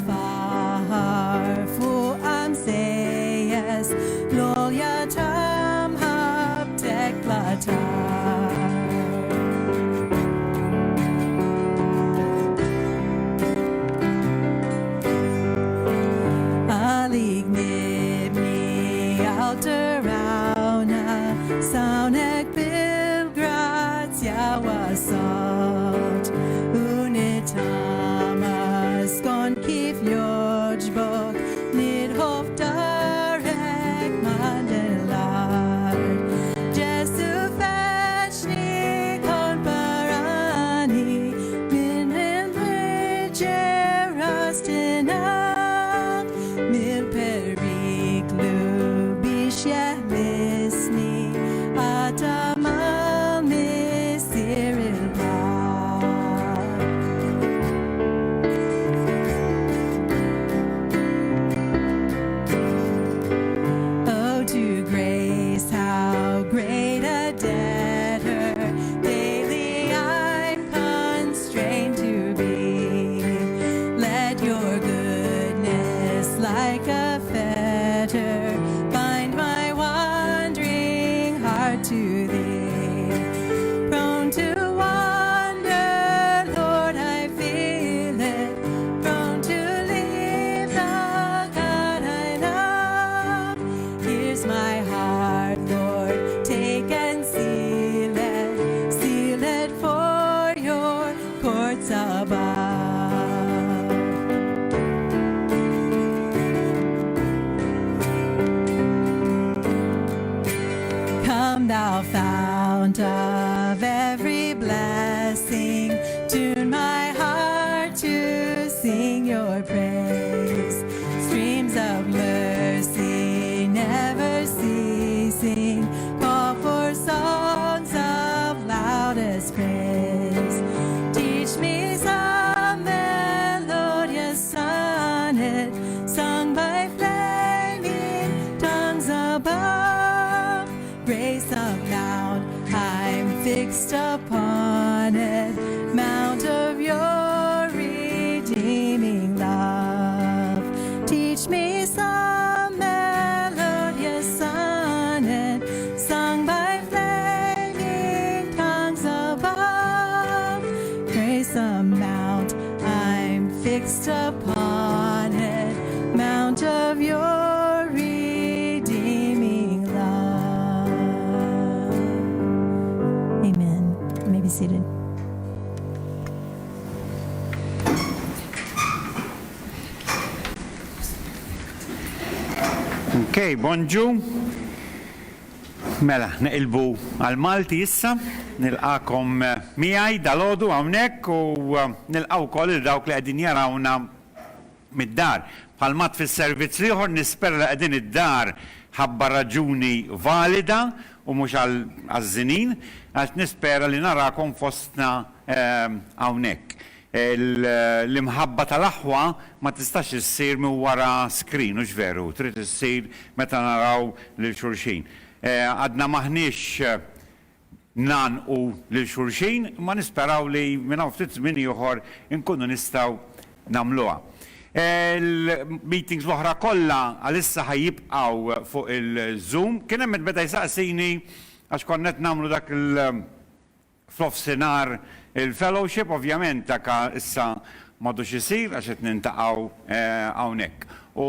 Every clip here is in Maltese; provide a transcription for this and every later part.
far fuq am sejjes lolja tamħab teklatar. Għalik nibni għal-tarawna sawnek bil-grazzja wasat unitama skon kif joġbok nidħof darek mandellard Ġesu feċni kon parani min il-bridġer rastinak mil-periklu biex jeħlisni għatamal mistir il-par. Oh, to grace, how great a debtor daily I'm constrained to be. Let your goodness like a fetter bind my wandering heart to thee. Prone to wander, Lord, I feel it. Prone to leave the God I love. Here's my heart, Lord, take and seal it for your courts above. Come, thou fount of every blessing, tune my heart to sing your praise. Streams of mercy never ceasing, call for songs of loudest praise. Teach me some melodious sonnet, sung by flaming tongues above. Grace abound, I'm fixed upon it, mount of your redeeming love. Teach me some melodious sonnet, sung by flaming tongues above. Grace amount, I'm fixed upon it, mount of your redeeming love. Amen. You may be seated. Okay, bonġu. Mela, neqilbu għal-Malti issa, nilqakom miħaj dal-ħodu għawnek u nilqaw kol il-dawk li għedin jarawna mid-dar. Bħal-mat fil-servizz liħor nispera li għedin id-dar ħabba raġuni valida u mux għal-żinin, għax nispera li narakom fostna għawnek. L-imħabba tal-aħwa ma tistax issir minn wara screen, ux veru, trid issir meta naraw lil-xulxin. Għadna maħniex nanqu lil-xulxin, ma nisperaw li minn hawn ftit żmien ieħor inkunu nistgħu nagħmluha. Il-meetings l-oħra kollha għalissa ħajjibqgħu fuq il-Zoom. Kien hemm beda jsaqsini għax konnet nagħmlu dak fl-offsinar il-fellowship, ovvjament dak issa m'għadux isir għax qed nintaqgħu hawnhekk. U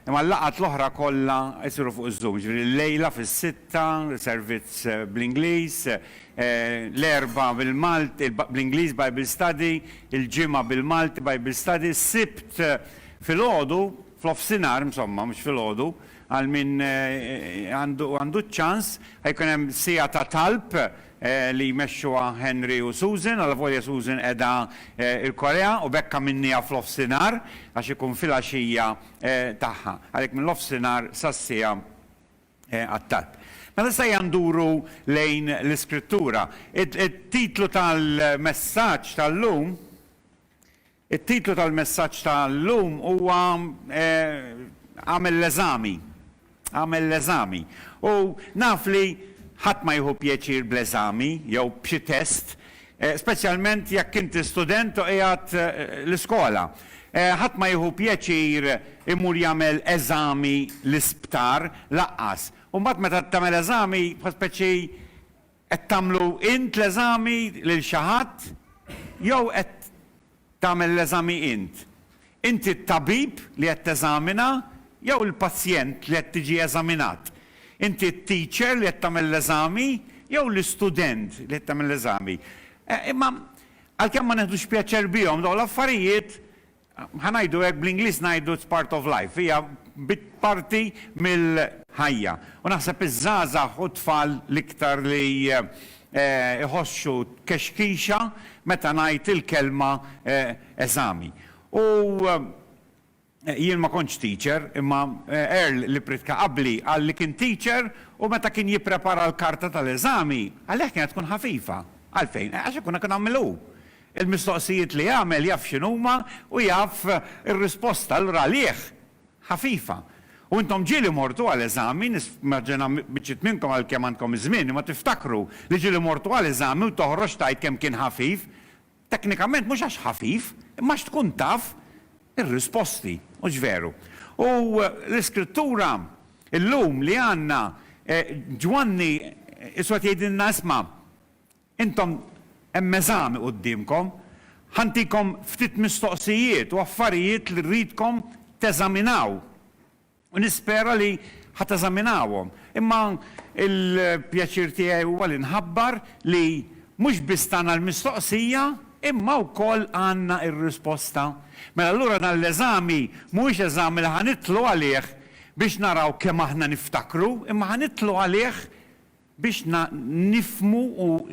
imma l-laqgħat l-oħra kollha jsiru fuq iż-Zoom. Ġifieri l-lejla fis-sitta servizz bl-Ingliż, l-erba' bil-Malti bl-Ingliż Bible Study, il-ġimgħa bil-Malti Bible Study, s-sibt filgħodu fl-offsinar, insomma, mhux filgħodu, għal min għandu ċans, ħajkun hemm sija ta' talb li jmexxuha Henry u Susan, għal volja Susan qiegħda il-Korea u bekka minnija fl-offsinar għax ikun fil-għaxija tagħha. Għalhekk mill-offsinar sassija għat-talb. Mela se janduru lejn l-iskrittura. Il-titlu tal-messaġġ tal-lum it-titlu tal-messaġġ tal-lum huwa għamel l-eżami. Għamel l-eżami. U naf li ħadd ma jieħu pjaċir bl-eżami jew b'xi test, speċjalment jekk inti student u qiegħed l-iskola. ħadd ma jieħu pjaċir imur jagħmel eżami l-isptar laqqas. U mbagħad meta tagħmel eżami speċi qed tagħmlu int l-eżami lil xi ħadd jew qed tagħmel l-eżami int. Inti t-tabib li qed teżamina jew il-pazjent li qed tiġi eżaminat. Inti t-teacher li qed tagħmel l-eżami jew l-istudent li qed tagħmel l-eżami. Imma għalkemm ma neħdux pjaċir bihom dawn l-affarijiet ħanajdu hekk bl-Ingliż ngħidu it's part of life, hija bit parti mill-ħajja. U naħseb iż-żgħażagħ u tfal l-iktar li iħossu kexkixa meta ngħid il-kelma eżami. U jien ma kontx teacher, imma Earl li pritka qabli għal li kien teacher u meta kien jipprepara l-karta tal-eżami, għalhekk kienet tkun ħafifa. Għalfejn, għax ikun nagħmlu. Il-mistoqsijiet li jagħmel jaf x'inhuma u jaf ir-risposta allura għalih ħafifa. U intom ġieli mortu għal-eżami, nismaġġena biċċiet minnkom għal-kemm għandkom iż-żmien, ma tiftakru li ġieli mortu għal-eżami u toħroġ tajt kemm kien ħafif, teknikament mhux għax ħafif, imma għax tkun taf ir-risposti, mhux veru. U l-iskrittura illum li għandna Ġwanni iswed jgħidilna isma' intom hemm eżami qudiemkom, ħantikom ftit mistoqsijiet u affarijiet li rridkom teżaminaw. U nispera li ħateżaminawhom. Imma il-pjaċir tiegħi huwa li nħabbar li mhux biss tagħna l-mistoqsija, imma wkoll għandna r-risposta. Mela allura dan l-eżami mhuwiex eżami li ħanitlu għalih biex naraw kemm aħna niftakru, imma ħanitlu għalih biex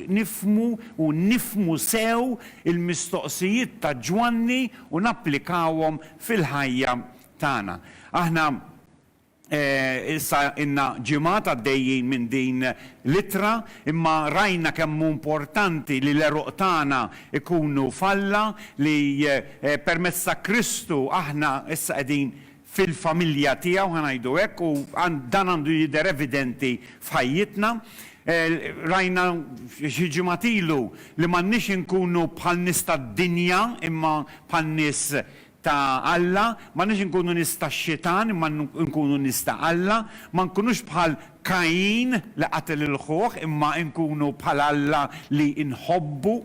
nifmu sew il-mistoqsijiet ta' Ġwanni u napplikawhom fil-ħajja tagħna. Aħna issa inna ġimgħat għaddejjin minn din litra, imma rajna kemm importanti li l-eruq tagħna ikunu falla li permezz ta' Kristu aħna issa qegħdin fil-familja tiegħu ħanajdu hekk u dan għandu jidher evidenti f'ħajjitna. Rajna xi ġimgħat ilu li m'għandniex inkunu bħal nies tad-dinja imma bħal nies ta' Alla, m'għandniex inkunu nies tax-xitan imma nkunu nies ta' Alla, ma nkunux bħal Kajin li qatel il-ħuħ imma nkunu bħal Alla li nħobbu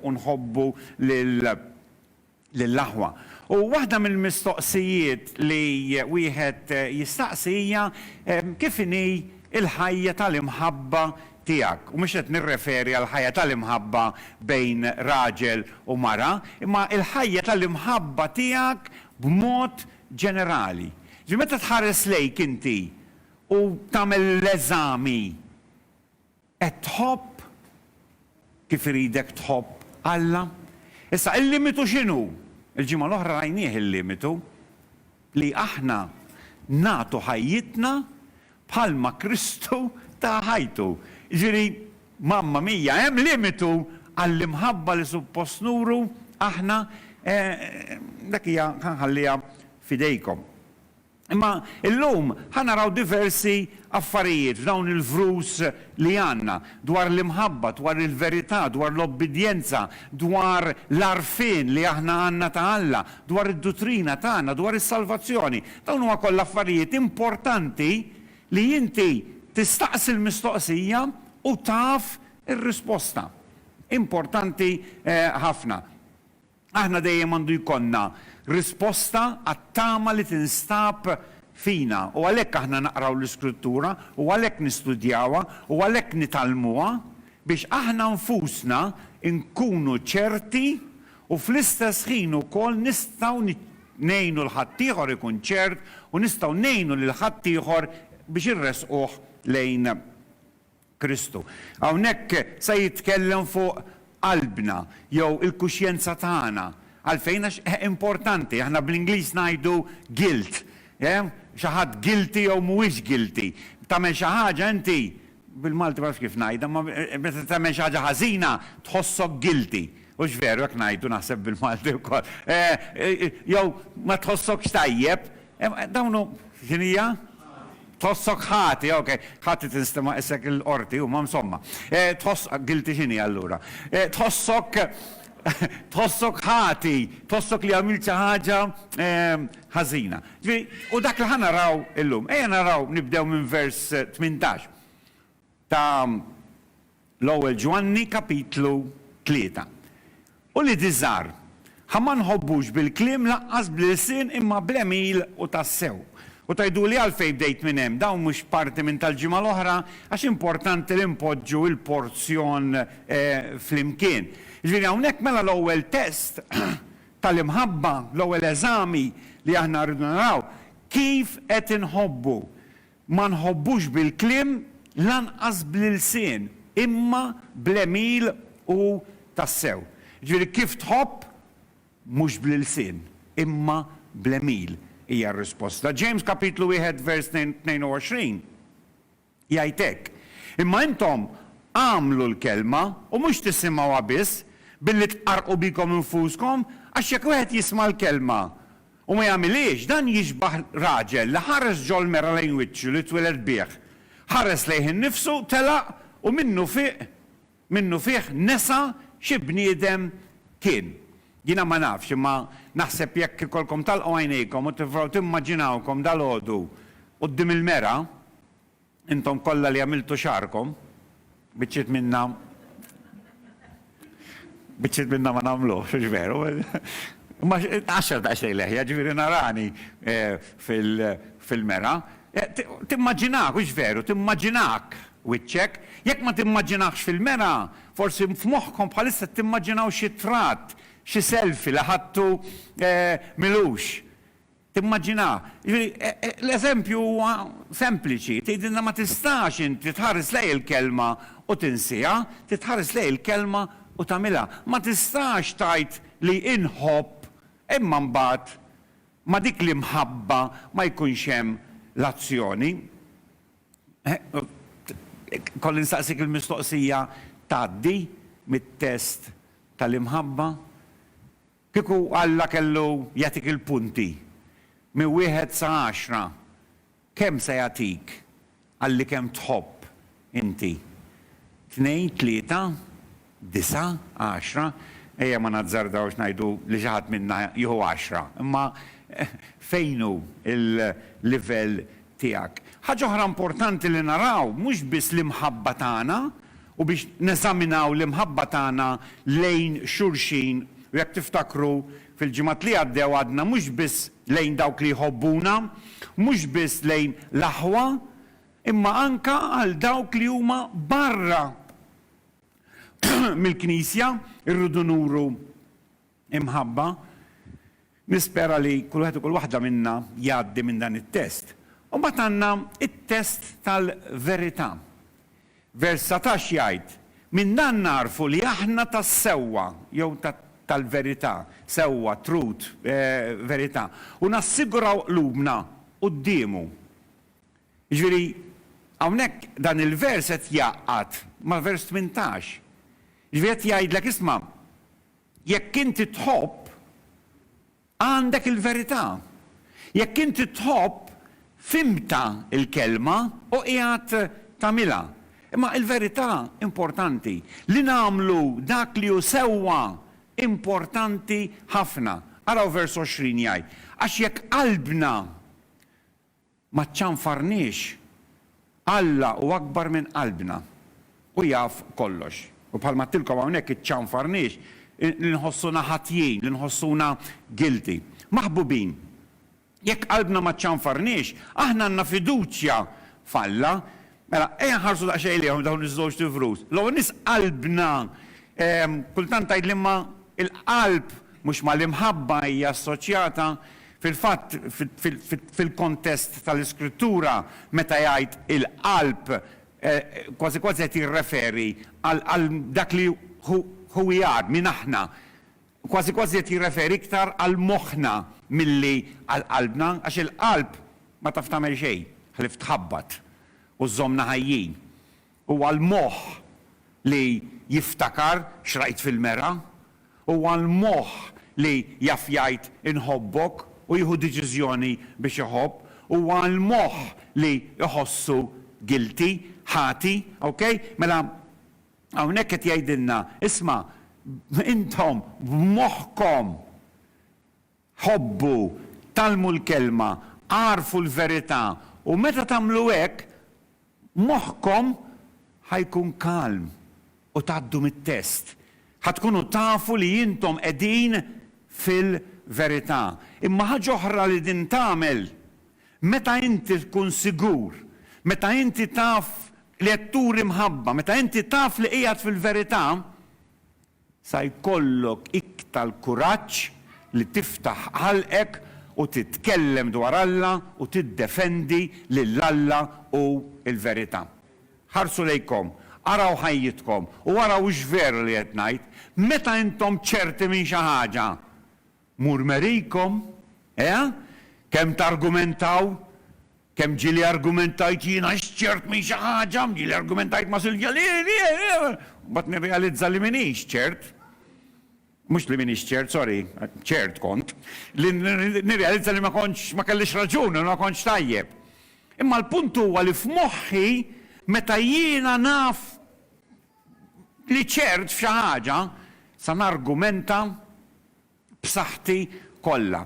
lill-aħwa. U waħda mill-mistoqsijiet li wieħed jistaqsija kif inhi il-ħajja tal-imħabba tiegħek. U mhux qed nirreferi għal ħajja tal-imħabba bejn raġel u mara, imma il-ħajja tal-imħabba tiegħek b'mod ġenerali. Meta tħares lejk inti u tagħmel l-eżami qed tħobb kif iridek tħobb Alla. Issa il-limitu x'inhu? Il-ġimgħa l-oħra rajnieh il-limitu li aħna nagħtu ħajjitna bħalma Kristu ta' ħajtu. Ġifieri mamma mija hemm limitu għall-imħabba li suppost nuru aħna dak hija ħanħalliha fidejkom. Imma illum ħanaraw diversi affarijiet f'dawn il-vrus li għandna dwar l-imħabba, dwar il-verità, dwar l-obbedjenza, dwar l-arfin li aħna għandna ta' Alla, dwar id-dottrina tagħna, dwar is-salvazzjoni. Dawn huma kollha affarijiet importanti li inti tistaqsi l-mistoqsija u taf ir-risposta. Importanti ħafna. Aħna dejjem għandu jkollna risposta għat-tama li tinstab fina u għalhekk aħna naqraw l-iskrittura u għalhekk nistudjawha u għalhekk nitalmuha biex aħna nfusna nkunu ċerti u fl-istess ħin ukoll nistgħu ngħinu l-ħadd ieħor ikun ċert u nistgħu ngħinu lil ħadd ieħor biex irresquh lejn Kristu. Hawnhekk se jitkellem fuq qalbna jew il-kuxjenza tagħna. Għalfejn għax importanti, aħna bl-Ingliż ngħidu guilt. Xi ħadd guilty jew mhuwiex guilty. Tagħmel xi ħaġa inti bil-Malti ma kif ngħidha, ma meta tagħmel xi ħaġa ħażina tħossok guilty. Hux veru hekk ngħidu naħseb bil-Malti wkoll. Jew ma tħossokx tajjeb, dawnu x'inhija? Tħossok ħati, ok, ħati tinstema issek il-qorti, u ma insomma. Guilty x'inhi allura. Tħossok tħossok ħati, tħossok li għamilt xi ħaġa ħażina. U dak li ħanaraw illum, ejja naraw nibdew minn vers 18 ta' l-ewwel Ġwanni kapitlu 3. U li diżar, ħamma nħobbux bil-kliem laqqas bl-lisin imma bl-emil u tassew. U tajdu li għalfej bdejt minn hemm, dawn mhux parti minn tal-ġimgħa l-oħra għax importanti li npoġġu il-porzjon flimkien. Ġifieri hawnhekk mela l-ewwel test tal-imħabba, l-ewwel eżami li aħna rridu naraw kif qed inħobbu. Ma nħobbux bil-kliem lanqas bl-lisin imma bl-emil u tassew. Ġifieri kif tħobb mhux bl-lisin imma bl-emil hija r-risposta. James kapitlu 1 vers 22 jgħidlek. Imma intom għamlu l-kelma u mhux tisimgħuha biss billi tqarqu bikom infuskom għax jekk wieħed jisma' l-kelma u ma jagħmilx dan jiġbaħ raġel li ħares ġol mera lejn wiċċu li tweled bih. Ħares lejh innifsu telaq u minnu fih nesa xi bniedem kien. Jina ma nafx, imma naħseb jekk ikolkom talqgħu għajnejkom u tifraw timmaġinawkom dal-għodu quddiem il-mera, intom kollha li għamiltu xarkom, biċċiet minna ma nagħmluhx, veru. Ma 10 daqsxejn leħja, ġifieri narani fil-mera. Timmaġinak, hux veru, timmaġinak wiċċek, jekk ma timmaġinakx fil-mera, forsi f'moħħkom bħalissa timmaġinaw xi tratt, xi selfie li ħadtu milux. Timmaġina. L-eżempju huwa sempliċi, tgħidilna ma tistax inti tħares lej il-kelma u tinsija, titħares lej il-kelma u tagħmilha. Ma tistax tgħid li inħobb imma mbagħad ma dik li mħabba ma jkunx hemm l-azzjoni. Kolli nsaqsik il-mistoqsija tgħaddi mit-test tal-imħabba. Kieku Alla kellu jagħtik il-punti minn 1 sa 10, kemm se jagħtik għalli kemm tħobb inti? 2, 3, 9, 10, ejja ma nazzardawx ngħidu li xi ħadd minna jieħu 10, imma fejnu il-livell tiegħek. Ħaġa oħra importanti li naraw mhux biss l-imħabba tagħna u biex neżaminaw l-imħabba tagħna lejn xulxin. U jekk tiftakru fil-ġimgħat li għaddew għadna mhux biss lejn dawk li jħobbuna, mhux biss lejn l-aħwa, imma anka għal dawk li huma barra mill-Knisja irridu nuru imħabba. Nispera li kull wieħed u kull waħda minna jgħaddi minn dan it-test. U mbagħad għandna it-test tal-verità. Vers 17 jgħid, minn dan narfu li aħna tas-sewwa jew tal-verità, sewwa, truth, verità, u nassiguraw qlubna qudiemu. Jiġifieri hawnhekk dan il-vers qed jgħaqqad ma' vers 18. Jiġifieri qed jgħidlek isma' jekk inti tħobb għandek il-verità. Jekk inti tħobb fimta il-kelma u qiegħed tagħmilha. Imma il-verità importanti li nagħmlu dak li hu sewwa importanti ħafna. Araw vers 20 jgħid, għax jekk qalbna ma ċċanfarniex, Alla u akbar minn qalbna u jaf kollox. U bħalma tilkom hawnhekk iċċanfarniex li nħossuna ħatjin, li nħossuna guilty. Maħbubin, jekk qalbna ma ċċanfarniex, aħna għandna fiduċja f'Alla. Mela, ejja nħarsu daqsxejn lihom dawn iż-żewġ tifrus. L-ewwel nies qalbna kultant tgħidli imma il-qalb mhux mal-imħabba hija assoċjata fil-fatt fil-kontest tal-iskrittura meta jgħid il-qalb kważi kważi qed jirreferi għal dak li hu jgħid minn aħna. Kważi kważi qed jirreferi iktar għal moħħna milli għal qalbna għax il-qalb ma taf tagħmel xejn, ħlif tħabbat u żommna ħajjin. U għal-moħħ li jiftakar xrajt fil-mera, u għal-moħħ li jaf jgħid inħobbok u jieħu deċiżjoni biex iħobb, u għal-moħħ li jħossu guilty, ħati, ok? Mela hawnhekk qed jgħidilna, isma' intom b'moħħkom ħobbu, talmu l-kelma, għarfu l-verità, u meta tagħmlu hekk, moħħkom ħajkun kalm u tgħaddu mit-test. Ħatkunu tafu li intom qegħdin fil-verità. Imma ħaġa oħra li din tagħmel, meta inti tkun sigur, meta inti taf li qed turi mħabba, meta inti taf li qiegħed fil-verità, sa jkollok iktar kuraġġ li tiftaħ ħalqek u titkellem dwar Alla u tiddefendi lil Alla u l-verità. Ħarsu lejkom, araw ħajjitkom u araw x'veru li qed ngħid, meta intom ċerti minn xi ħaġa, murmerikom, kemm targumentaw, kemm ġieli argumentajt jiena x'ċert minn xi ħaġa, ġieli argumentajt ma' Silvja bat nirrealizza li minix ċert. Mux li minix ċert, sorry, ċert kont. Li nirrealizza li ma kellix raġun, ma kontx tajjeb. Imma l-punt huwa li f'moħħi meta jiena naf li ċert f'xi ħaġa sa nargumenta b'saħħti kollha.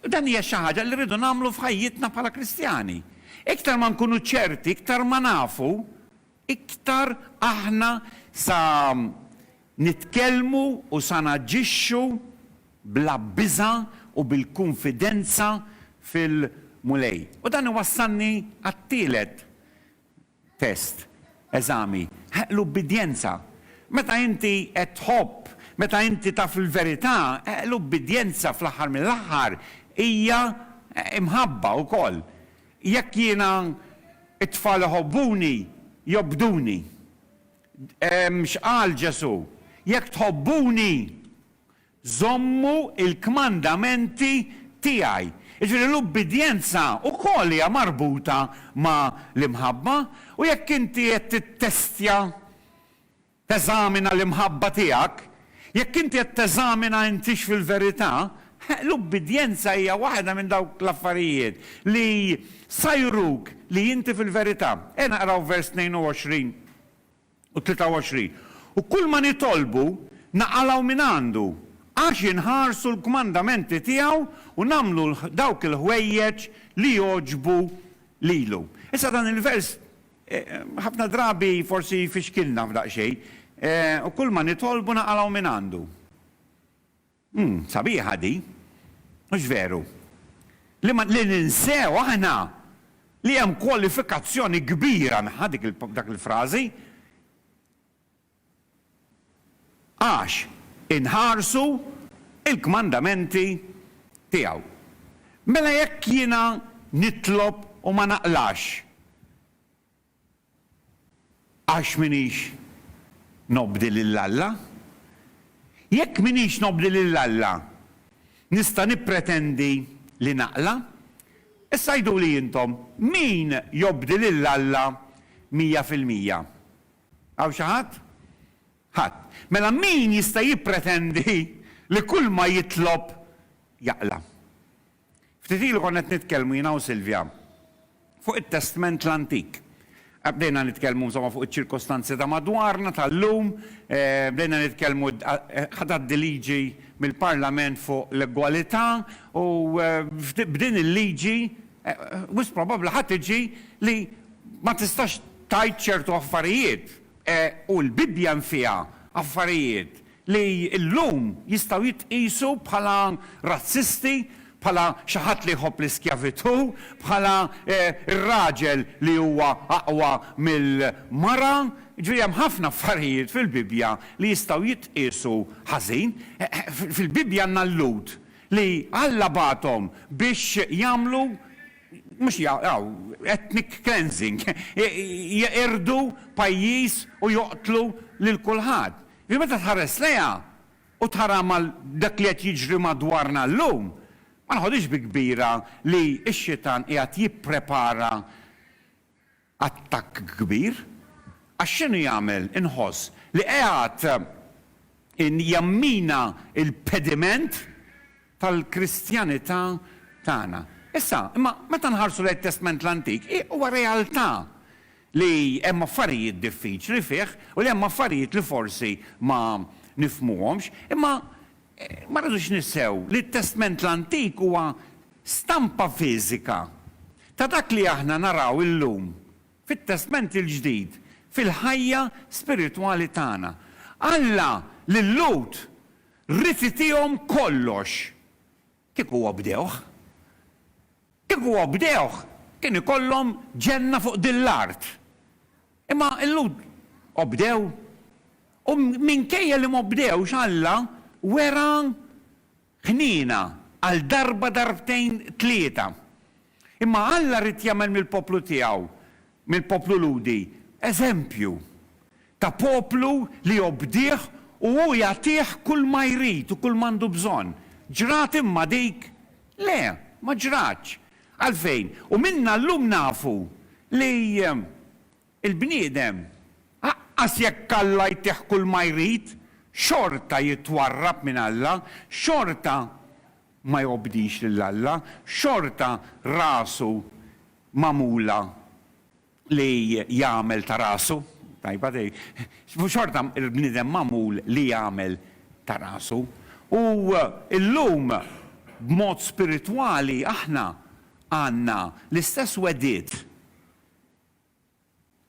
Dan hija xi ħaġa li rridu nagħmlu f'ħajjitna bħala Kristjani. Iktar ma nkunu ċerti, iktar ma nafu, iktar aħna sa nitkellmu u sa naġixxu bla biża u bil-konfidenza fil-mulej. U dan iwassalni għat-tielet test, eżami, l-ubbidjenza. Meta inti qed tħobb, meta inti taf il-verità, l-ubbidjenza fl-aħħar mill-aħħar hija imħabba wkoll. Jekk jiena it-tfal ħobbuni, jobduni. X'qal Ġesu? Jekk tħobbuni, żommu il-kmandamenti tiegħi. Jiġifieri l-ubbidjenza wkoll hija marbuta ma' l-imħabba u jekk inti qed tittestja teżamina l-imħabba tiegħek, jekk inti qed teżamina intix fil-verità, l-ubbidjenza hija waħda minn dawk l-affarijiet li sajruk li inti fil-verità. Naqraw vers 22 u 23. U kull ma nitolbu naqalaw minn għandu għax inħarsu l-kmandamenti tiegħu u nagħmlu dawk il-ħwejjeġ li joġbu lilu. Issa dan il-vers ħafna drabi forsi fixkilna f'daqsxejn, u kull ma nitolbu naqalaw minn għandu. Sabiħa di, mhux veru. Li ninsew aħna li hemm kwalifikazzjoni kbira minn dak il-frażi għax inħarsu il-kmandamenti tiegħu. Mela jekk jiena nitlob u ma naqlax għax minix nobdi lill-Alla? Jekk minix nobdi lill-Alla, nista' nippretendi li naqla? Issa jdu li jintom, min jobdi lill-Alla 100%? Għaw xi ħadd? Ħadd. Mela min jista' jippretendi li kull ma jitlob jaqla? Ftit ilu konna qed nitkellmu jiena u Silvja fuq it-Testament l-Antik. Bdejna nitkellmu insomma fuq iċ-ċirkostanzi ta' madwarna tal-lum, bdejna nitkellmu ħadd liġi mill-Parlament fuq l-egwalità u b'din il-liġi wis probabbli ħadd tiġi li ma tistax tajt ċertu affarijiet u l-Bibja fiha affarijiet li llum jistgħu jitqisu bħala razzisti, bħala xi ħadd li jħobb l-iskjavitu, bħala ir-raġel li huwa aqwa mill-mara. Ġifieri hemm ħafna affarijiet fil-Bibja li jistgħu jitqisu ħażin. Fil-Bibja għandna l-Lut li Alla bagħthom biex jagħmlu mhux ethnic cleansing, jirdu pajjiż u joqtlu lil kulħadd. Meta tħares lejha u tara mal dak li qed jiġri madwarna llum, ma nħodix bi kbira li x-xitan qiegħed jipprepara attakk kbir. Għax x'inhu jagħmel inħoss li qiegħed jammina il-pediment tal-Kristjanità tagħna. Issa, imma meta nħarsu lejn it-Testament l-Antik, huwa realtà li hemm affarijiet diffiċli fih u li hemm affarijiet li forsi ma nifmuhomx, imma ma rridux nissew li t-Testament l-Antik huwa stampa fiżika ta' dak li aħna naraw illum fit-Testament il-ġdid, fil-ħajja spiritwali tagħna. Alla lil-Lut rrid itihom kollox. Kieku huwa bdewh? Kieku huwa bdewh kien ikollhom ġenna fuq din l-art. Imma l-Lut obdew u minkejja li ma bdewx Alla wera ħnina għal darba darbtejn tlieta. Imma Alla rrid jagħmel mill-poplu tiegħu, mill-poplu Ludi, eżempju ta' poplu li obdih u hu jagħtih kull ma jrid u kull m'għandu bżonn. Ġrat imma dik? Le, ma ġratx. Għalfejn? U minna llum nafu li il-bniedem aqqas jekk Alla jtih kull ma jrid, xorta jitwarrab minn Alla, xorta ma jobdix lill-Alla, xorta rasu mamula li jagħmel ta' rasu. Tajba dej, xorta il-bniedem mamul li jagħmel ta' rasu. U illum b'mod spiritwali aħna għandna l-istess weddiet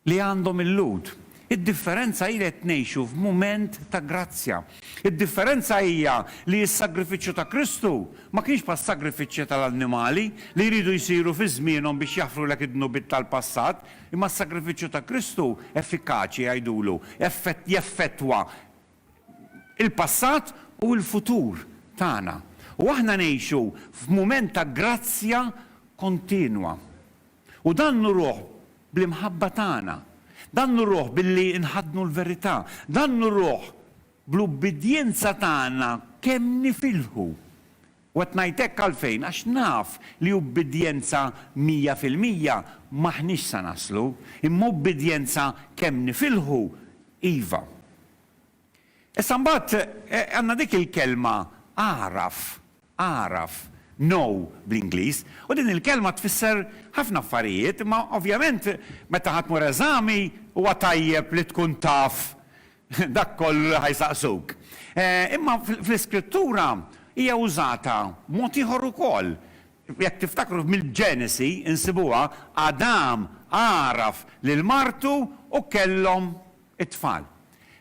li għandhom il-Lut. Id-differenza hija qed ngħixu f'mument ta' grazzja. Id-differenza hija li s-sagrifiċċju ta' Kristu ma kienx pa' sagrifiċċju tal-annimali li jridu jsiru fi żmienhom biex jaħfru lek id-dnubiet tal-passat, imma s-sagrifiċċju ta' Kristu effikaċi jgħidulu, jeffettwa il-passat u l-futur tagħna. U aħna ngħixu f'mument ta' grazzja kontinwa. U dan nuruh bl-imħabba tagħna. Dan nuruh billi nħadnu l-verità, dan nuruh bl-ubbidjenza tagħna kemm nifilħu. U qed ngħidlek għalfejn għax naf li ubbidjenza 100% maħniex sa naslu, imma ubbidjenza kemm nifilħu iva. Issa mbagħad għandna dik il-kelma għaraf, know bl-Ingliż, u din il-kelma tfisser ħafna affarijiet, ma ovvjament meta ħadd mur eżami huwa tajjeb li tkun taf dak koll ħajsaqsuk. Imma fl-iskrittura hija użata mod ieħor ukoll. Jekk tiftakru mill-Ġenesi insibuha Adam għaraf lil martu u kellhom it-tfal.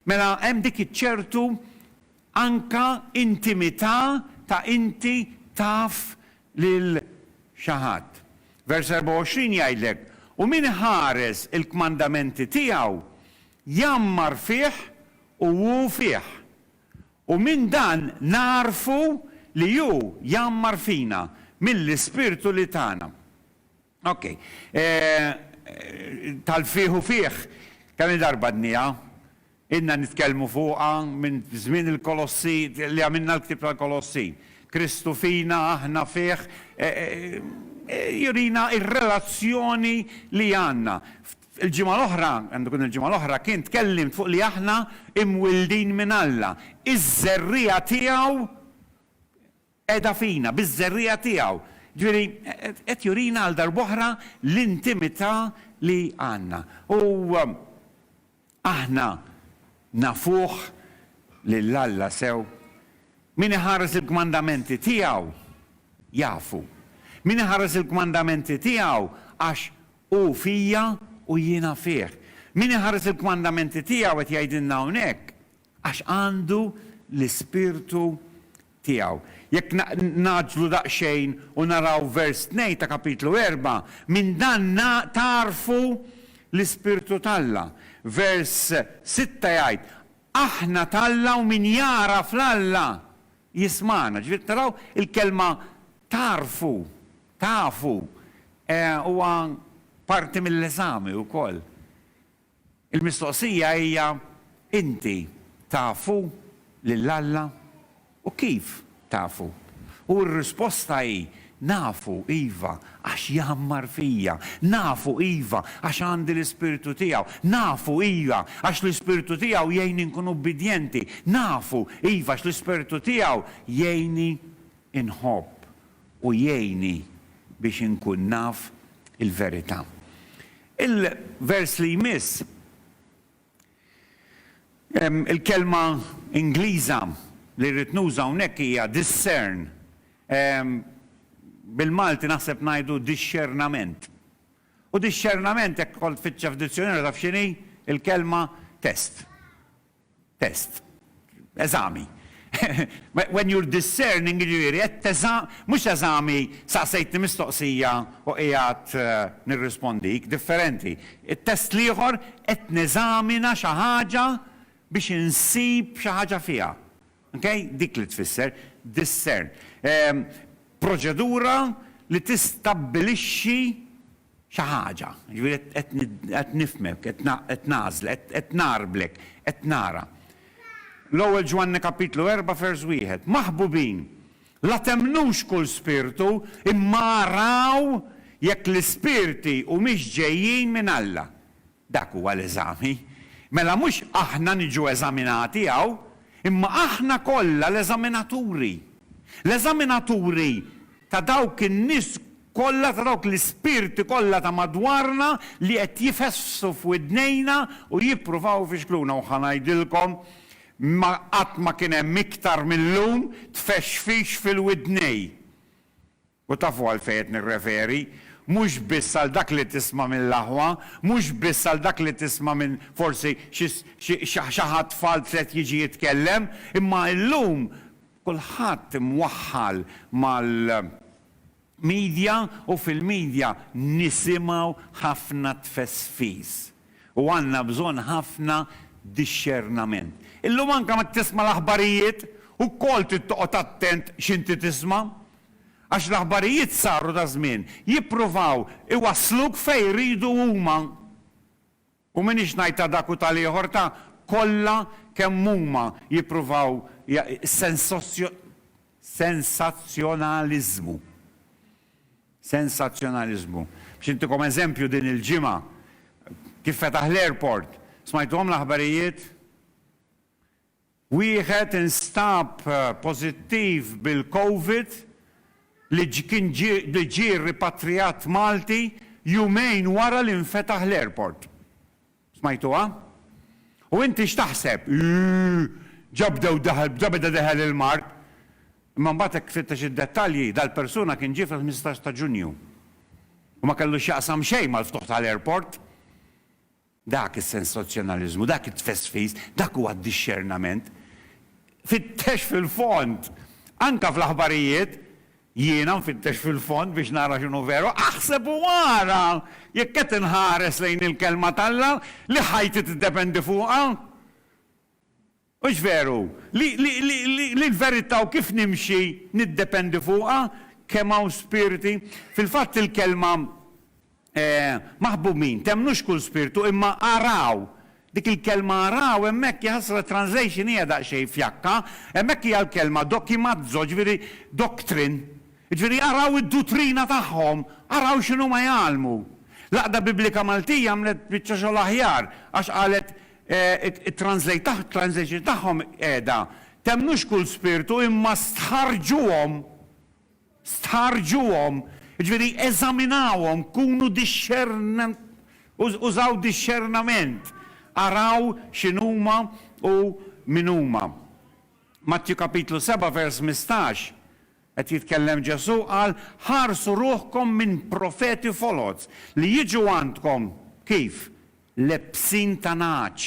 Mela hemm dik iċ-ċertu anka intimità ta' inti taf lil xaħat. Vers 24 jgħidlek, u min ħares il-kmandamenti tiegħu jammar fih u hu fih. U minn dan narfu li ju jammar fina mill-ispirtu li tagħna. Ok, tal-fih u fih, kemm darba dnija, inna nitkellmu fuqha minn żmien il-Kolossi li għamilna l-ktib tal-Kolossi. Kristu fina, aħna fih, jurina il-relazzjoni li għanna. Il-ġimgħa l-oħra, għandukun il-ġimgħa l-oħra, kien tkellimt fuq li aħna imwildin minn Alla. Iż-żerrija tiegħu qiegħda fina, biż-żerrija tiegħu. Ġifieri qed jurina għal darb'oħra l-intimità li għandna. U aħna nafuh lil Alla sew. Min iħares il-kmandamenti tiegħu jafu. Min iħares il-kmandamenti tiegħu għax hu fija u jiena fih. Min iħares il-kmandamenti tiegħu qed jgħidilna hawnhekk għax għandu l-ispirtu tiegħu. Jekk naġlu daqsxejn u naraw vers 2 ta' kapitlu 4, minn dan tarfu l-ispirtu talla. Vers 6 jgħid, aħna talla u min jara fl-Alla jismana. Ġifieri taraw il-kelma tarfu, tafu, huwa parti mill-eżami wkoll. Il-mistoqsija hija inti tafu lill-Alla u kif tafu? U r-risposta hi nafu iva għax jammar fija, nafu iva għax għandi l-ispirtu tiegħu, nafu iva għax l-ispirtu tiegħu jgħinni nkun ubbidjenti, nafu iva għax l-ispirtu tiegħu jgħinni inħobb u jgħinni biex inkun naf il-verità. Il-vers li jmiss Il-kelma Ingliża li rrid nuża hawnhekk hija discern. Bil-Malti naħseb ngħidu discernament. U discernament jekk kont tfittxa f'dizzjonarju taf x'inhi il-kelma test. Test. Eżami. When you're discerning, ġifieri mhux eżami saqsejtni mistoqsija u qiegħed nirrispondik, differenti. It-test ieħor qed neżamina xi ħaġa biex insib xi ħaġa fiha. Okay? Dik li tfisser discern. Proċedura li tistabbilixxi xi ħaġa. Ġifieri qed nifhmek, qed nażlek, qed narblek, qed nara. L-ewwel Ġwanni kapitlu 4 vers 1. Maħbubin, la temnux kull spiritu imma araw jekk l-ispirti humiex ġejjin minn Alla. Dak huwa l-eżami. Mela mhux aħna niġu eżaminati hawn, imma aħna kollha l-eżaminaturi. L-eżaminaturi ta' dawk in-nies kollha ta' dawk l-ispirti kollha ta' madwarna li qed jifessu f'widnejna u jippruvaw fixkluna u ħanajdilkom ma qatt ma kien hemm iktar millum tfexfix fil-widnej. U tafu għalfejn qed nirreferi, mhux biss għal dak li tisma' mill-aħwa, mhux biss għal dak li tisma' minn forsi xi ħadd tfal tliet jiġi jitkellem, imma llum kulħadd imwaħħal mal-medja u fil-medja nisimgħu ħafna tfesfis. U għandna bżonn ħafna discernament. Illum anke ma tisma' l-aħbarijiet ukoll tittoqgħod attent x'inti tisma'. Għax l-aħbarijiet saru ta' żmien jippruvaw iwassluk fejn jridu huma. U minix ngħid ta' dak u tal-ieħor ta' kollha kemm huma jippruvaw sensazzjonaliżmu. Sensazzjonaliżmu. Biex intikom eżempju din il-ġimgħa kif fetaħ l-airport. Smajtuhom l-aħbarijiet? Wieħed instab pożittiv bil-COVID li ġie ripatrijat Malti jumejn wara li nfetaħ l-airport. Smajtuha? U inti x'taħseb? Ġabda deħel il-Mart. Imma mbagħad hekk tfittex id-dettalji dal-persuna kien ġie fil-15 ta' Ġunju. U ma kellux x'jaqsam xejn mal-ftuħ tal-airport. Dak is-sensazzjonaliżmu, dak it-tfesfis, dak huwa d-discernament. Fittex fil-fond, anka fl-aħbarijiet, jiena nfittex fil-fond biex nara x'inhu veru, aħseb u wara jekk qed inħares lejn il-kelma tal-Alla li ħajti tiddependi fuqha. Mhux veru, li l-verità u kif nimxi niddependi fuqha kemm hawn spiriti. Fil-fatt il-kelma maħbubin, temnux kull spiritu imma araw. Dik il-kelma araw hemmhekk jaħsra translation hija daqsxejn fjakka, hemmhekk hija l-kelma dokimazzo, ġifieri doctrine. Ġifieri araw id-dottrina tagħhom, araw x'inhu ma jgħalmu. L-Aqda Biblika Maltija għamlet biċċa xogħol aħjar għax qalet it-translation tagħhom qiegħda temnux kull spiritu imma stħarġuhom. Ġifieri eżaminawhom, kunu użaw discernament. Araw x'inhuma u min huma. Mattju kapitlu 7 vers 15 qed jitkellem Ġesu qal ħarsu ruħkom minn profeti foloz li jiġu għandkom kif lebsin ta' naċ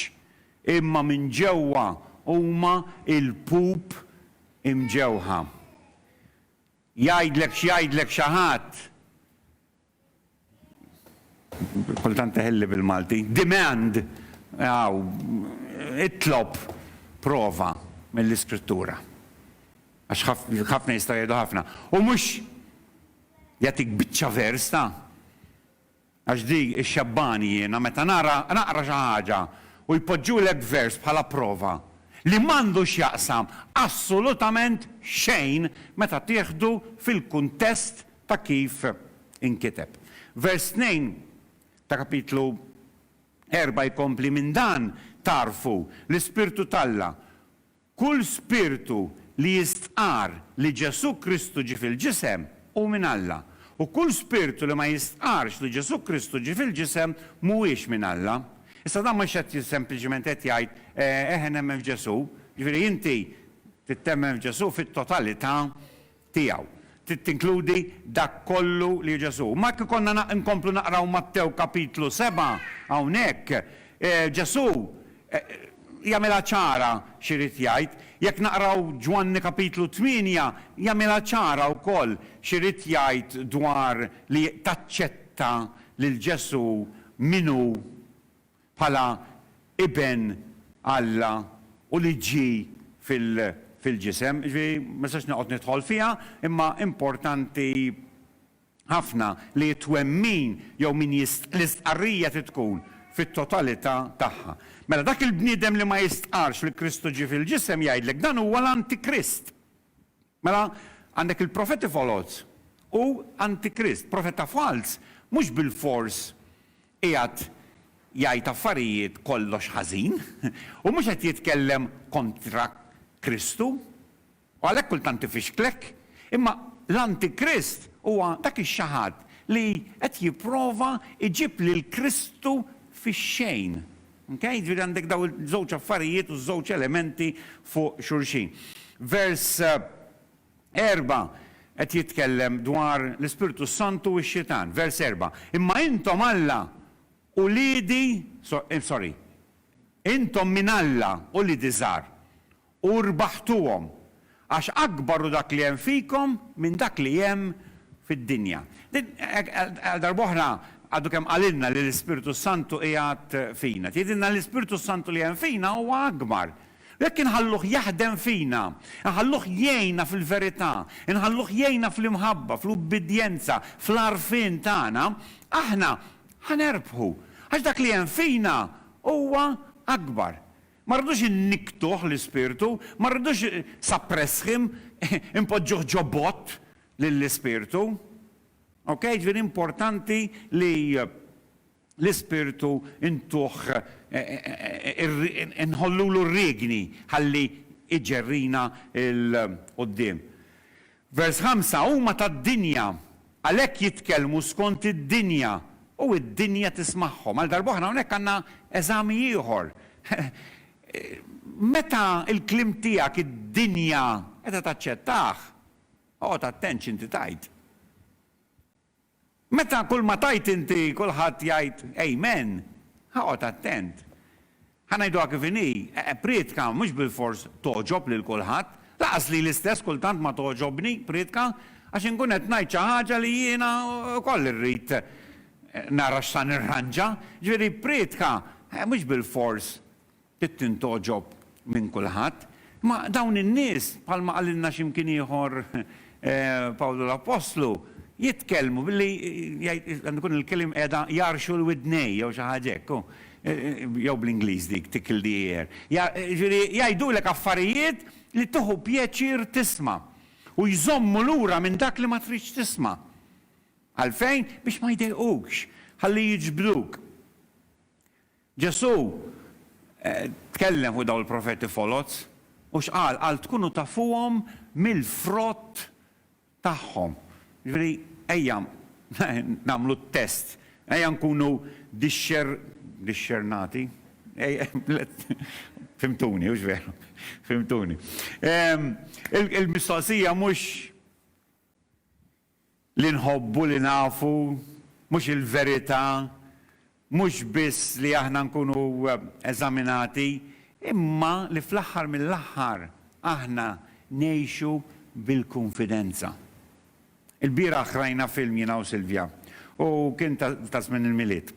imma minn ġewwa huma il-pup imġewħa. Jgħidlek xi ħadd. Kultant teħelli bil-Malti. Demand. Itlob prova mill-iskrittura. Għax ħafna jistgħu jgħidu ħafna. U mhux jagħtik biċċa vers ta' għax di x-xabbani jiena meta naqra xi ħaġa u jpoġġulek vers bħala prova li m'għandux jaqsam assolutament xejn meta tieħdu fil-kuntest ta' kif inkiteb. Vers 2 ta' kapitlu 4 jkompli minn dan tarfu l-Ispirtu tal-Alla. Kull spiritu li jistqar li Ġesu Kristu ġi fil-ġisem u minn Alla. U kull spiritu li ma jistqarx li Ġesu Kristu ġi fil-ġisem mhuwiex minn Alla. Issa dan mhux qed sempliċement qed jgħid nemmen f'Ġesu, ġifieri inti tittemmen f'Ġesu fit-totalità tiegħu. Tinkludi dak kollu li Ġesu. Ma konna nkomplu naqraw Mattew kapitlu 7 hawnhekk, Ġesu jagħmilha ċara x'irid jgħid, jekk naqraw Ġwanni kapitlu 8 jagħmilha ċara wkoll x'irid jgħid dwar li taċċetta lil Ġesu minu bħala iben Alla u li ġi fil-ġisem, ma sax noqgħod nidħol fiha, imma importanti ħafna li twemmin jew min l-istqarrija tkun fit-totalità tagħha. Mela dak il-bniedem li ma jistqarx li Kristu ġi fil-ġisem jgħidlek dan huwa l-Antikrist. Mela għandek il-profeti foloz u Antikrist, profeta fals, mhux bil-fors qiegħed jgħid affarijiet kollox ħażin u mhux qed jitkellem kontra Kristu, u għalhekk kultant ifixklek, imma l-Antikrist huwa dak ix-xaħat li qed jipprova iġib lil Kristu fix-xejn. Okay? Ġifieri għandek daw iż-żewġ affarijiet u żewġ elementi fuq xulxin. Vers 4 qed jitkellem dwar l-Ispiritu Santu u x-Xitan. Vers 4. Imma intom Alla intom min Alla ulidi żgħar u rbaħtuhom għax akbaru dak li hemm fikom minn dak li hemm fid-dinja. Darb'oħra għadu kemm qalilna li l-Ispiritu Santu qiegħed fina. Tgħidilna l-Ispiritu Santu li hemm fina huwa akbar. Jekk inħalluh jaħdem fina, inħalluh jgħinna fil-verità, inħalluh jgħinna fl-imħabba, fl-ubbidjenza, fl-arfin tagħna, aħna ħanerbħu. Għax dak li hemm fina huwa akbar. Ma rridux inniktuh l-Ispirtu, ma rridux sappressħim, impoġġuh ġobot lill-Ispirtu. Okay? Ġifieri importanti li l-Ispirtu intuh inħollulu r-regni ħalli iġerrina il-qoddim. Vers 5, huma tad-dinja għalhekk jitkellmu skont id-dinja u id-dinja tismagħhom. Għal darb'oħra hawnhekk għandna eżami ieħor. Meta il-klim tiegħek id-dinja qed taċċettah, oqgħod attent x'inti tajt. Meta kull ma tajt inti kulħadd jgħid Amen, oqgħod attent. Ħanajduha kif inhi, priedka mhux bil-fors toġob lil kulħadd, laqas li l-istess kultant ma toġobni priedka għax inkun qed ngħid xi ħaġa li jiena wkoll irrid nara x'sa nirranġa. Ġifieri priedka mhux bil-fors tintoġob minn kulħadd, ma dawn in-nies bħalma qalilna x'imkien ieħor Pawlu l-Apostlu jitkellmu billi għandkun il-kelim qiegħda jarxu l-widnej jew xi ħaġa hekk, jew bl-Ingliż dik tickle the ear. Ġifieri jgħidulek affarijiet li tieħu pjaċir tisma' u jżommu lura minn dak li ma tridx tisma'. Għalfejn biex ma jdejqukx, ħalli jiġbduk. Ġesu tkellem fuq dawn il-profeti foloz u x'qal qal tkunu tafuhom mill-frott tagħhom. Ġifieri ejja nagħmlu t-test, ejja nkunu dixxernati. Fimtuni, hux veru, fimtuni. Il-mistoqsija mhux li nħobbu li nafu, mhux il-verità, mhux biss li aħna nkunu eżaminati, imma li fl-aħħar mill-aħħar aħna ngħixu bil-konfidenza. Il-bieraħ rajna film jiena u Silvja u kien ta' żmien il-miliet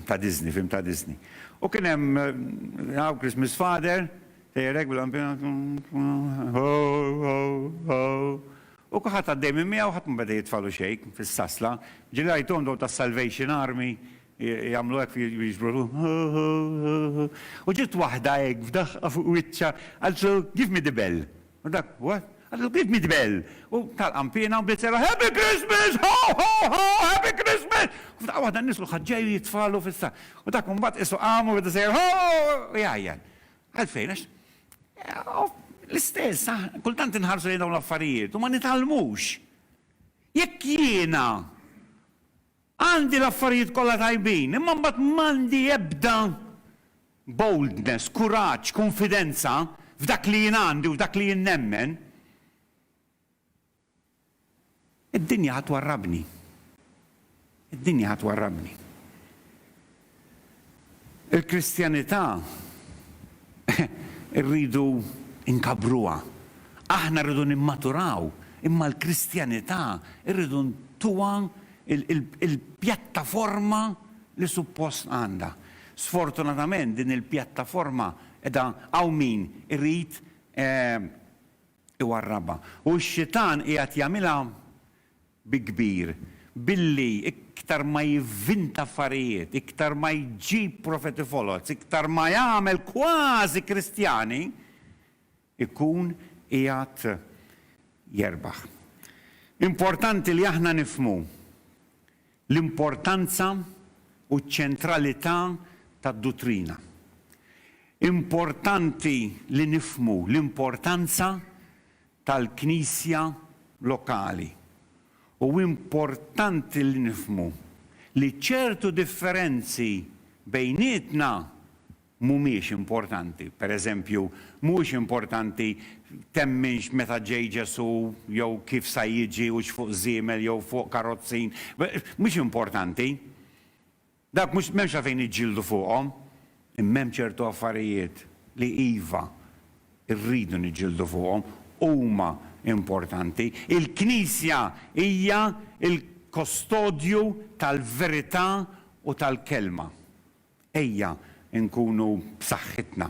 ta' Disney, film ta' Disney. U kien hemm Christmas Father, tgħidek u kuħat għaddej minn miegħu ħadd ma beda jitfalu xejn fis-sasla. Ġieli rajthom daw tas-Salvation Army jagħmlu hekk jiġbru. U ġiet waħda hekk f'daħqa fuq wiċċa, għaltu give me the bell. U dak, what? Għaltu give me the bell. U tal-qampina u bdiet sera Happy Christmas! Ho, ho, ho! Happy Christmas! U f'daqqa waħda n-nies ħaġġej jitfalu fis-sa. U dak mbagħad isu qamu beda sejjer ho! Jajjan. Għalfejn għax l-istess, kultant inħarsu lejn dawn l-affarijiet u ma nitalmux. Jekk jiena Għandi l-affarijiet kollha tajbin, imma mbagħad m'għandi ebda boldness, kuraġġ, konfidenza f'dak li jien għandi u f'dak li jien nemmen. Id-dinja ħatwarrabni. Id-dinja ħatwarrabni. Il-Kristjanità irridu inkabruha. Aħna rridu nimmaturaw, imma l-Kristjanità irridu ntuha il-pjattaforma li suppost għandha. Sfortunatament din il-pjattaforma edha għaw min irrid iwarraba. U x-xitan qiegħed jagħmilha bi kbir, billi iktar ma jivvinta affarijiet, iktar ma jġib profeti folots, iktar ma jagħmel kważi Kristjani, ikun qiegħed jerbaħ. Importanti li aħna nifhmu l-importanza u ċ-ċentralità tad-dottrina. Importanti li nifhmu l-importanza tal-Knisja lokali. U importanti li nifhmu li ċertu differenzi bejnietna mhumiex importanti. Per eżempju, mhux importanti temminx meta ġej Ġesu jew kif sa jiġi u x'fuq żiemel jew fuq karozzin. Mhux importanti. Dak mhux m'hemmx għalfejn iġġieldu fuqhom, imma hemm ċertu affarijiet li iva rridu niġġieldu fuqhom huma importanti. Il-Knisja hija il-kostodju tal-verità u tal-kelma. Ejja nkunu b'saħħitna.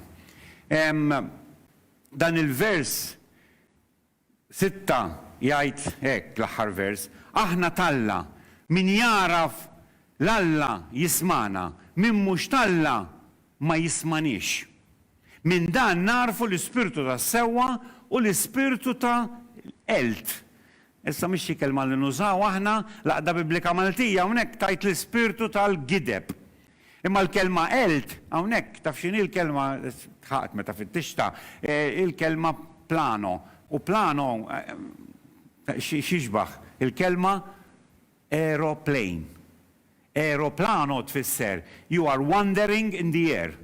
Dan il-vers 6 jgħid hekk l-aħħar vers, aħna Talla min jaraf l-Alla jismana, min mhux Talla ma jismanix. Min dan narfu l-ispirtu ta' sewwa u l-ispirtu ta' elt. Issa mhix xi kelma li nużaw aħna l-Aqda Biblika Maltija hawnhekk tajt l-ispirtu tal-gideb. Imma l-kelma elt, hawnhekk taf x'inhi l-kelma ħaqet meta fit-tixta, il-kelma plano. U plano x'ixbaħ il-kelma aeroplane. Aeroplano tfisser you are wandering in the air.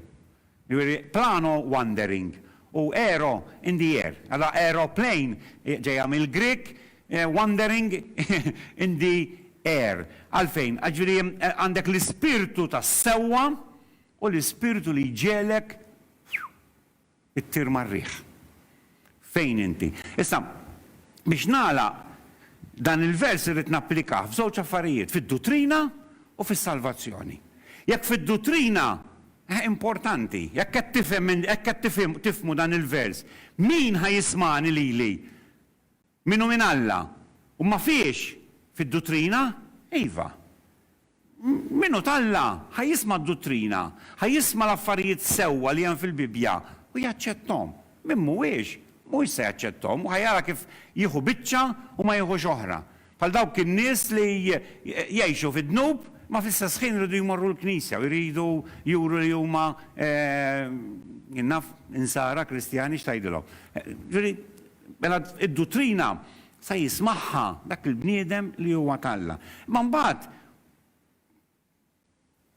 Plano wandering. U aero in the air. Għala aeroplane ġejja mill-Grik wandering in the air. Għalfejn, ġifieri għandek l-ispirtu tas-sewwa u l-ispirtu li ġelek it-tir mar-riħ. Fejn inti? Issa, biex nagħlaq dan il-vers irid napplikah f'żewġ affarijiet, fid-dottrina u fis-salvazzjoni. Jekk fid-dottrina importanti, jekk qed tifhmu dan il-vers, min ħajismani lili? Minnu min Alla. U ma fiex fid-dottrina? Iva. Minnu Talla ħajjisma' d-dottrina, ħajjisma' l-affarijiet sewwa li hemm fil-Bibja u jaċċettom. Min mhuwiex se jaċċettom u ħajjara kif jieħu biċċa u ma jieħux oħra. Bħal dawk in-nies li jgħixu fid-dnub ma fl-istess ħin iridu jmorru l-Knisja, jridu juru li huma naf insara Kristjani x'tgħidilhom. Mela id-dottrina sa jismaħħa dak il-bniedem li huwa Talla. Ma mbagħad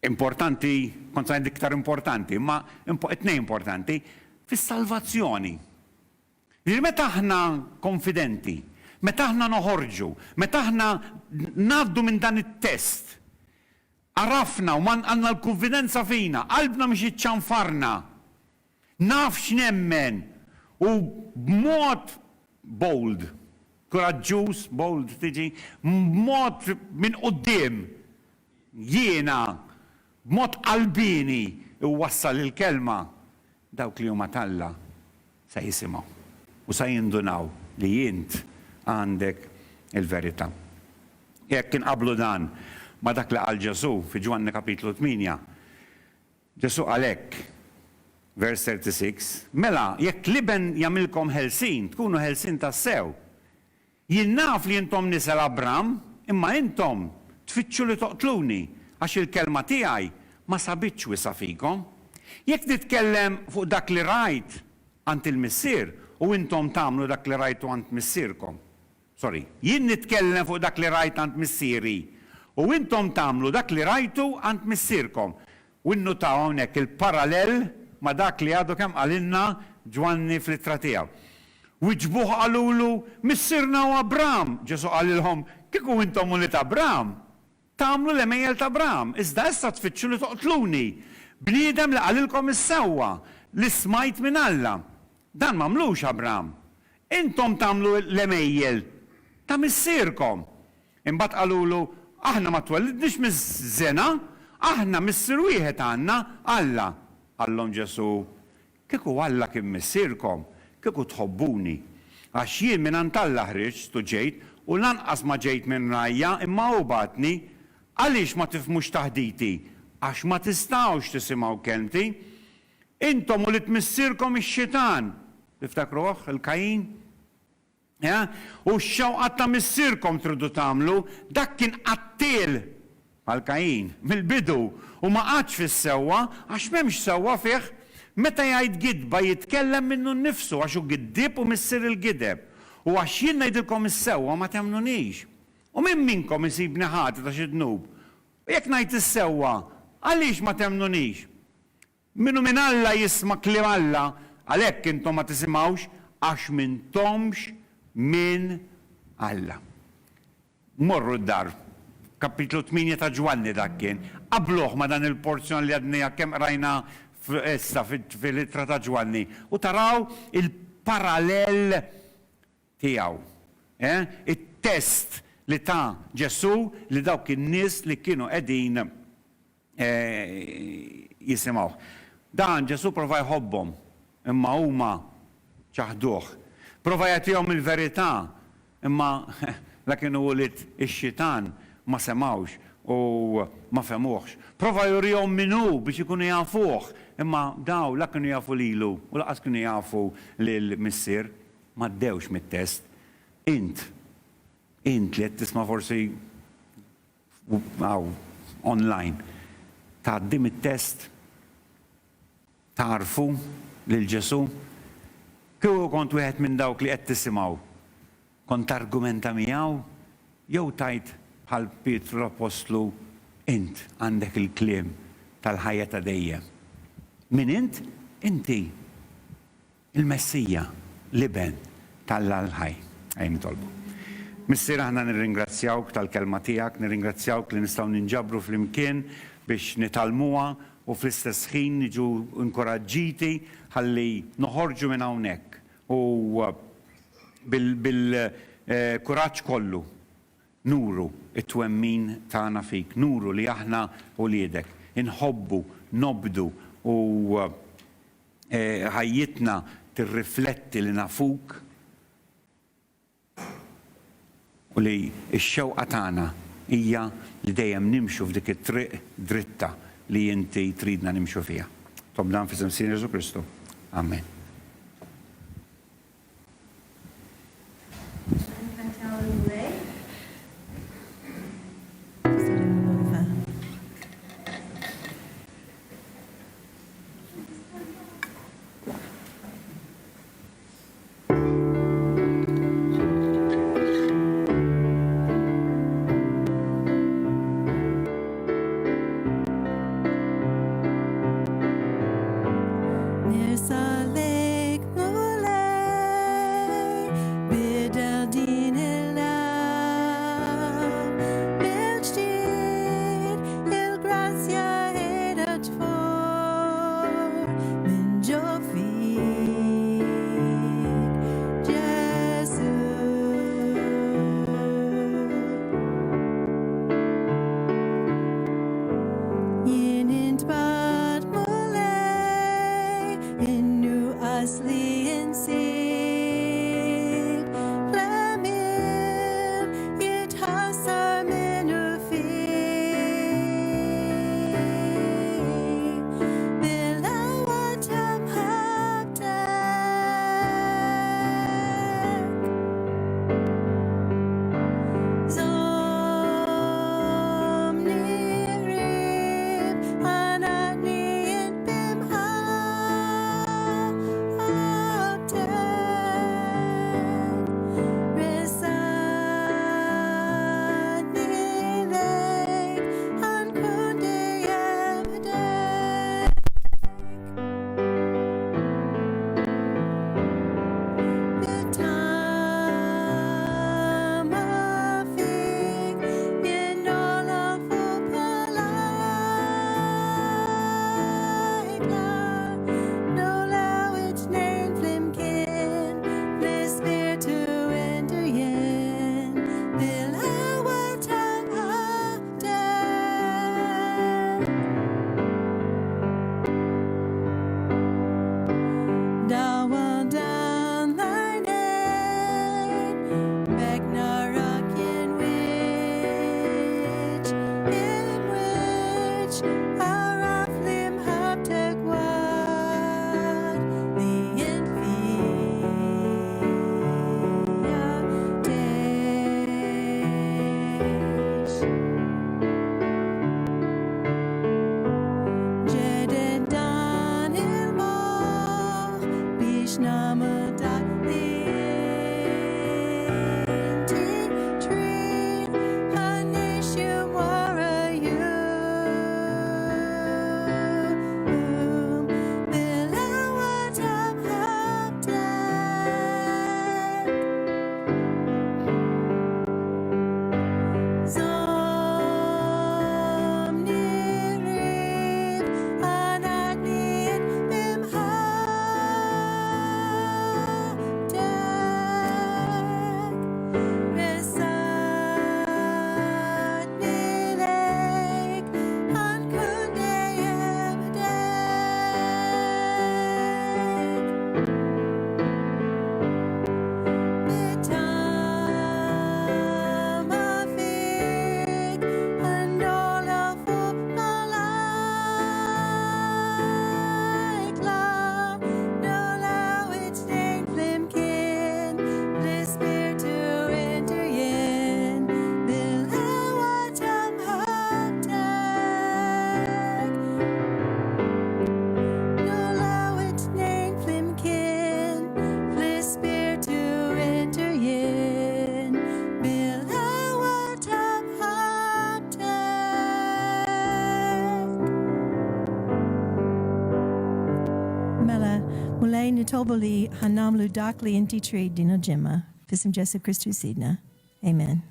importanti, kont ngħid iktar importanti, ma tnejn importanti fis-salvazzjoni. Meta aħna konfidenti, meta aħna noħorġu, meta aħna ngħaddu minn dan it-test, arafna u għandna l-konfidenza fina, qalbna mhix iċċanfarna, naf x'nemmen u b'mod bold, courageous, bold tiġi, b'mod minn quddiem jiena, b'mod qalbini u wassal il-kelma dawk li huma Talla se jisimgħu u se jindunaw li jint għandek il-verità. Jekk inqablu dan ma dak li qal Ġesu fi Ġwanni kapitlu 8, Ġesu għalhekk vers 36, mela jekk liben jagħmilkom ħelsien, tkunu ħelsien tas-sew. Jien naf li intom nisel Abram, imma intom tfittxu li toqtluni għax il-kelma tiegħi ma sabitx wisa fikom. Jekk nitkellem fuq dak li rajt għand il-missier u intom tagħmlu dak li rajtu għand missierkom. Sorry, jien nitkellem fuq dak li rajt għand missieri U intom tagħmlu dak li rajtu għand missierkom. U nnutaw hawnhekk il-parallel ma' dak li għadu kemm qalilna Ġwanni fl-ittra tiegħu. Wiġbuh qalulu missirna u Abram. Ġesu qalilhom kieku intom ulit Abram. Tagħmlu l-emejjel ta' Abram. Iżda issa tfittxu li toqtluni. Bniedem li qalilkom is-sewwa li smajt minn Alla. Dan m'għamlux Abram. Intom tagħmlu l-emejjel ta' missierkom. Imbagħad qalulu aħna ma twellidniex miż-żena, aħna missier wieħed għandna Alla. Għallhom Ġesu, kieku Alla kien missierkom, kieku tħobbuni. Għax jien minn Alla ħriġt u ġejt u lanqas ma ġejt minn rajja imma hu batni, għaliex ma tifhmux taħditi? Għax ma tistgħux tisimgħu kelmti. Intom u li tmissierkom ix-xitan. Tiftakruh il-Kajin? U x-xewqat ta' missierkom tridu tagħmlu, dak kien qattil għal-Kajin mill-bidu u ma qatx fis-sewwa għax m'hemmx sewwa fih meta jgħid gidba jitkellem minnu nnifsu għax hu giddib u missier il-gideb. U għax jien ngħidilkom is-sewwa ma temnunix. U minn minkom isibni ħati ta' xi dnub. U jekk ngħid is-sewwa, għaliex ma temnunix? Minnu minn Alla jisma' kliem Alla, għalhekk intom ma tisimgħux għax m'intomx minn Alla. Morru d-dar, kapitlu 8 ta' Ġwanni dak kien, qabluh ma' dan il-porzjon li għadnija kemm rajna issa fil-ittra ta' Ġwanni. U taraw il-parallel tiegħu. Il-test li ta' Ġesu li dawk in-nies li kienu qegħdin jisimgħu. Dan Ġesu prova jħobbhom, imma huma ċaħduh. Prova jagħtihom il-verità, imma la kienu wulit ix-xitan ma semawx u ma femuħx. Prova jurihom minnu biex ikunu jafuh, imma daw la kienu jafu lilu u laqas kienu jafu lill-missier, ma ddewx mit-test. Int li qed tisma' forsi online tgħaddi mit-test tarfu lil Ġesu. Kieku kont wieħed minn dawk li qed tisimgħu, kont argumenta miegħu jew tajt bħal Pietru l-Apostlu int għandek il-kliem tal-ħajja ta' dejjem. Min int? Inti il-Messija liben tal-ħaj. Ejn nitolbu. Missier aħna nirringrazzjawk tal-kelma tiegħek, nirringrazzjawk li nistgħu ninġabru flimkien biex nitalmuha u fl-istess ħin niġu inkoraġġiti ħalli noħorġu minn hawnhekk u bil-kuraġġ kollu nuru it-twemmin tagħna fik, nuru li aħna uliedek, inħobbu, nobdu u ħajjitna tirrifletti li nafuk u li x-xewqa tagħna hija li dejjem nimxu f'dik it-triq dritta li inti tridna nimxu fiha. Tobdan f'isem Sin Ġesu Kristu. Amen. There's a Mulay nitolbu li ħannamlu dak li inti trid din il-ġimma. Fisem Ġesu Kristu sidna. Amen.